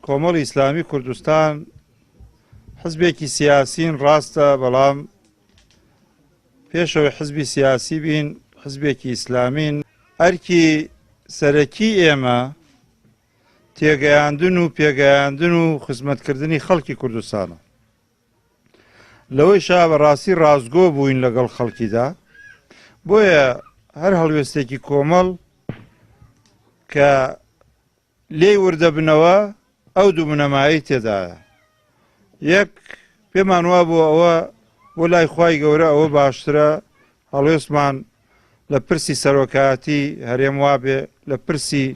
کۆمەڵی ئیسلامی کوردستان حزبێکی سیاسین ڕاستە، بەڵام پێشەوەی حزبی سیاسی بین حزبێکی ئیسلامین. ئەرکی سەرەکی ئێمە تێگەیاندن و پێگەیاندن و خزمەتکردنی خەڵکی کوردستانە. لەوەی شا بەڕاستی ڕازگۆ بووین لەگەڵ خەڵکیدا، بۆیە هەر هەڵوێستێکی کۆمەڵ کە لێی وردەبنەوە ئەو دوو بنەمایی تێدایە. یەک پێمان وا بوو ئەوە بۆ لای خوای گەورە ئەوە باشترە هەڵوێستمان لە پرسی سەرۆکایەتی هەرێم وابێ، لە پرسی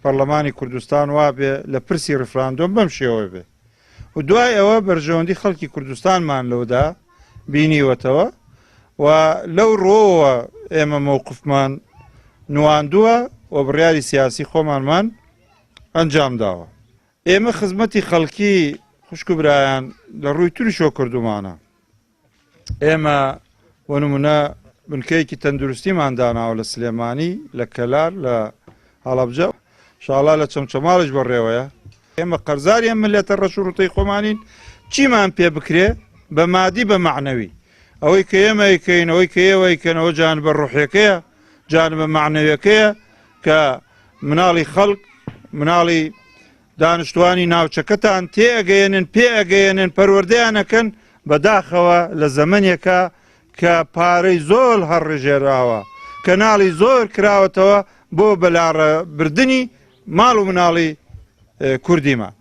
پەرلەمانی کوردستان وابێ، لە پرسی ڕفراندۆم بەم شێوە بێ. و دوای ئەوە بەرژەوەندی خەڵکی کوردستانمان لەودا بینیوەتەوە و لەو ڕۆوە ئێمە مووقفمان نواندووە و بڕیاری سیاسی خۆمانمان ئەنجام داوە. ئێمە خزمەتی خەڵکی خوشک و برایان لە ڕووی توریشۆ کردومانە. ئێمە بۆ نمونە بنکەیەکی تەندروستیمان داناوە لە سلێمانی، لە کەلار، لە هەڵەبجە، شاڵا لە چەمچەماڵش بەڕێوەیە. ئێمە قەرزاریان ملێتە ڕەش و ڕوتەی خۆمانین، چیمان پێ بکرێ بە مادی بە معنەوی. ئەوەی کە ئێمە ئەیکەین، ئەوەی کە ئێوە ئەیکەنەوە جانبە ڕوحیەکەیە، جانبە معنەویەکەیە کە مناڵی خەڵک، مناڵی دانیشتوانی ناوچەکەتان تێ ئەگەیەنن، پێ ئەگەیەنن، پەروەردەیانەکەن بەداخەوە لە زەمەنێکە کە پارەی زۆر هەڕژێراوە، کەناڵی زۆر کراوەتەوە بۆ بەلارە بردننی ماڵ و مناڵی کوردیمان.